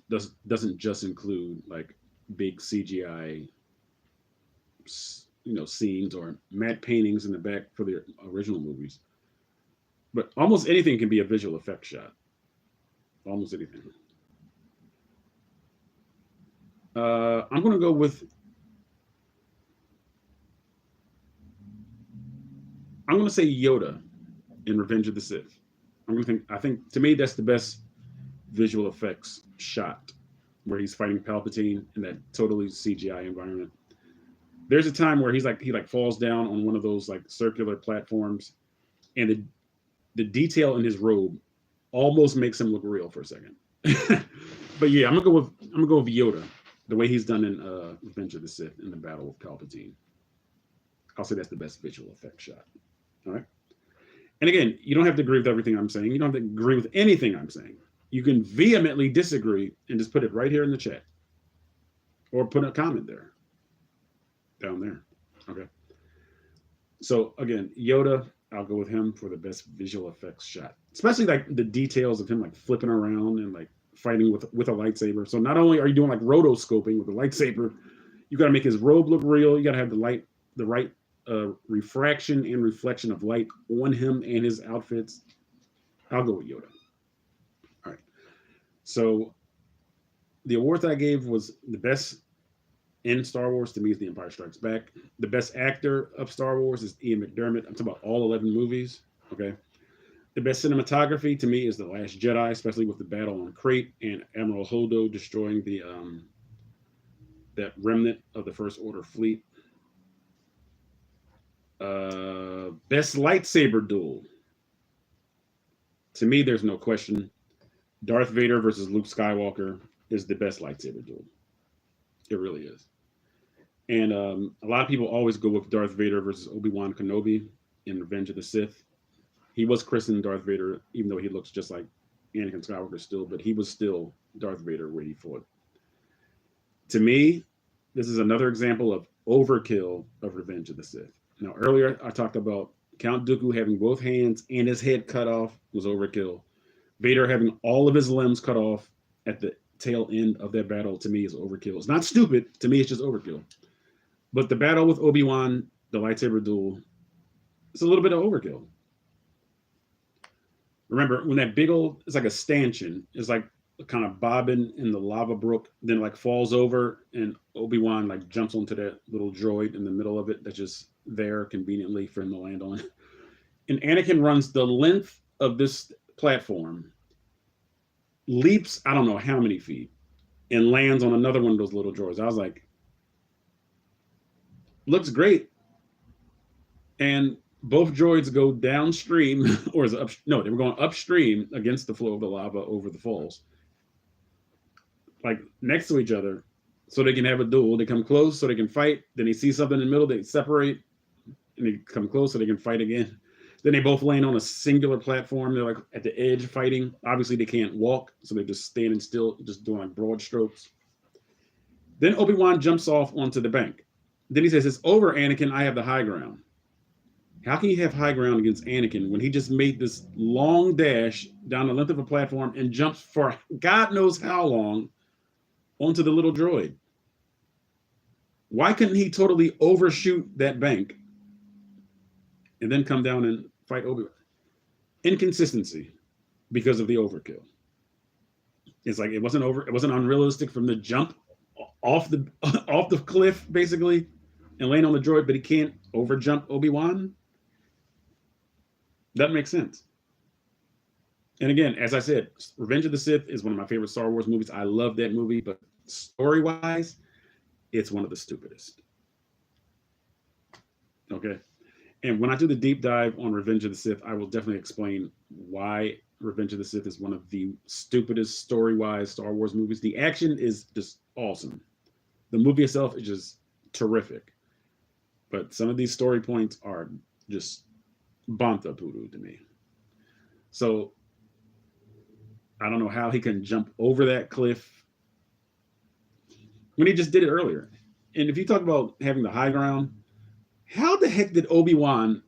Speaker 1: doesn't just include like big CGI, scenes or matte paintings in the back for the original movies. But almost anything can be a visual effect shot. Almost anything. I'm going to go with. I'm going to say Yoda in Revenge of the Sith. I think to me that's the best visual effects shot, where he's fighting Palpatine in that totally CGI environment. There's a time where he falls down on one of those like circular platforms, and the detail in his robe almost makes him look real for a second. But yeah, I'm gonna go with Yoda, the way he's done in Revenge of the Sith in the battle with Palpatine. I'll say that's the best visual effect shot. All right. And again, you don't have to agree with everything I'm saying. You don't have to agree with anything I'm saying. You can vehemently disagree and just put it right here in the chat, or put a comment there, down there. Okay. So again, Yoda, I'll go with him for the best visual effects shot, especially like the details of him like flipping around and like fighting with a lightsaber. So not only are you doing like rotoscoping with a lightsaber, you got to make his robe look real. You got to have the right refraction and reflection of light on him and his outfits. I'll go with Yoda. All right. So the award that I gave was the best in Star Wars to me is The Empire Strikes Back. The best actor of Star Wars is Ian McDiarmid. I'm talking about all 11 movies. Okay. The best cinematography to me is The Last Jedi, especially with the battle on Crate and Admiral Holdo destroying the that remnant of the First Order fleet. Best lightsaber duel. To me, there's no question. Darth Vader versus Luke Skywalker is the best lightsaber duel. It really is. And a lot of people always go with Darth Vader versus Obi-Wan Kenobi in Revenge of the Sith. He was christened Darth Vader, even though he looks just like Anakin Skywalker still, but he was still Darth Vader where he fought. To me, this is another example of overkill of Revenge of the Sith. Now, earlier I talked about Count Dooku having both hands and his head cut off was overkill. Vader having all of his limbs cut off at the tail end of that battle, to me, is overkill. It's not stupid. To me, it's just overkill. But the battle with Obi-Wan, the lightsaber duel, it's a little bit of overkill. Remember, when that big old, it's like a stanchion. It's like kind of bobbing in the lava brook, then like falls over, and Obi-Wan like jumps onto that little droid in the middle of it that's just there conveniently for him to land on. And Anakin runs the length of this platform, leaps I don't know how many feet, and lands on another one of those little droids. I was like, looks great. And both droids go downstream, or is it up? No, they were going upstream against the flow of the lava over the falls, like next to each other, so they can have a duel. They come close so they can fight. Then they see something in the middle, they separate, and they come close so they can fight again. Then they both land on a singular platform. They're like at the edge fighting. Obviously, they can't walk, so they're just standing still, just doing like broad strokes. Then Obi-Wan jumps off onto the bank. Then he says, "It's over, Anakin. I have the high ground." How can you have high ground against Anakin when he just made this long dash down the length of a platform and jumps for God knows how long onto the little droid? Why couldn't he totally overshoot that bank and then come down and fight Obi-Wan? Inconsistency because of the overkill. It's like it wasn't unrealistic from the jump off the off the cliff basically and land on the droid, but he can't overjump Obi-Wan. That makes sense. And again, as I said, Revenge of the Sith is one of my favorite Star Wars movies. I love that movie, but story wise, it's one of the stupidest. Okay. And when I do the deep dive on Revenge of the Sith, I will definitely explain why Revenge of the Sith is one of the stupidest story wise Star Wars movies. The action is just awesome. The movie itself is just terrific. But some of these story points are just banta poodoo to me. So I don't know how he can jump over that cliff when he just did it earlier. And if you talk about having the high ground, how the heck did Obi-Wan,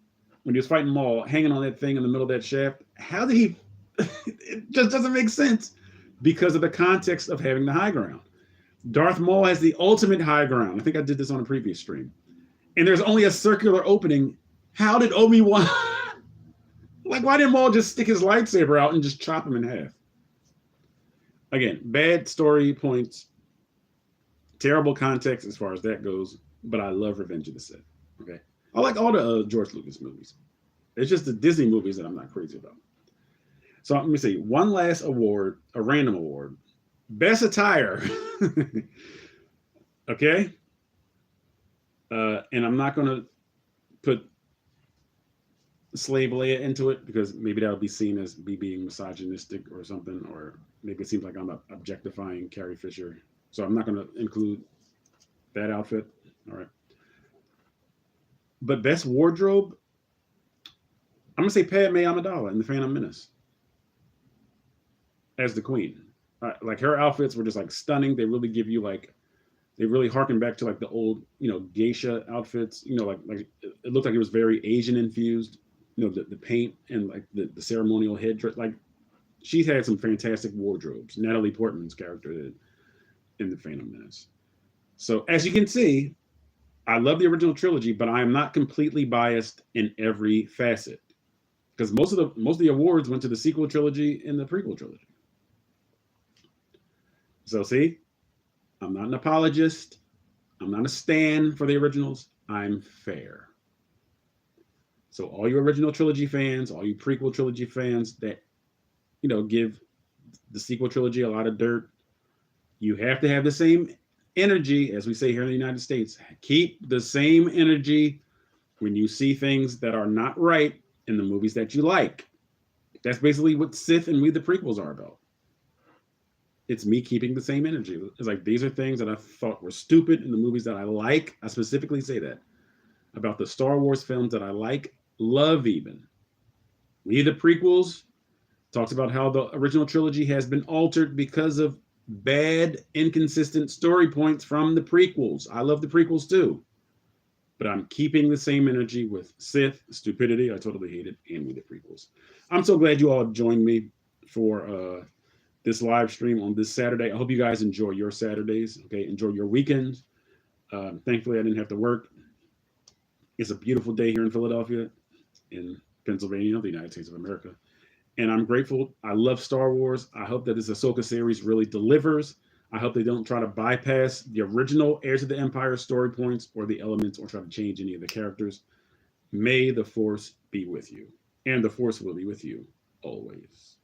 Speaker 1: when he was fighting Maul, hanging on that thing in the middle of that shaft, how did he? It just doesn't make sense because of the context of having the high ground. Darth Maul has the ultimate high ground. I think I did this on a previous stream. And there's only a circular opening. How did Obi-Wan? Like, why didn't Maul just stick his lightsaber out and just chop him in half? Again, bad story points, terrible context as far as that goes, but I love Revenge of the Sith. Okay, I like all the George Lucas movies. It's just the Disney movies that I'm not crazy about. So let me see. One last award, a random award. Best attire. Okay. And I'm not going to put Slave Leia into it because maybe that'll be seen as me being misogynistic or something, or maybe it seems like I'm objectifying Carrie Fisher. So I'm not going to include that outfit. All right. But best wardrobe, I'm going to say Padme Amidala in The Phantom Menace as the queen. Like her outfits were just like stunning. They really give you like, they really harken back to like the old, geisha outfits. Like it looked like it was very Asian infused. The paint and like the ceremonial headdress. Like she's had some fantastic wardrobes. Natalie Portman's character did in The Phantom Menace. So as you can see, I love the original trilogy, but I am not completely biased in every facet because most of the awards went to the sequel trilogy and the prequel trilogy. So see, I'm not an apologist. I'm not a stan for the originals. I'm fair. So all you original trilogy fans, all you prequel trilogy fans that, give the sequel trilogy a lot of dirt, you have to have the same energy, as we say here in the United States. Keep the same energy when you see things that are not right in the movies that you like. That's basically what Sith and We the Prequels are about. It's me keeping the same energy. It's like these are things that I thought were stupid in the movies that I like. I specifically say that about the Star Wars films that I like, love even. We the Prequels talks about how the original trilogy has been altered because of bad, inconsistent story points from the prequels. I love the prequels too. But I'm keeping the same energy with Sith, stupidity, I totally hate it, and with the prequels. I'm so glad you all joined me for this live stream on this Saturday. I hope you guys enjoy your Saturdays, okay? Enjoy your weekends. Thankfully, I didn't have to work. It's a beautiful day here in Philadelphia, in Pennsylvania, the United States of America. And I'm grateful. I love Star Wars. I hope that this Ahsoka series really delivers. I hope they don't try to bypass the original Heirs of the Empire story points or the elements or try to change any of the characters. May the Force be with you. And the Force will be with you always.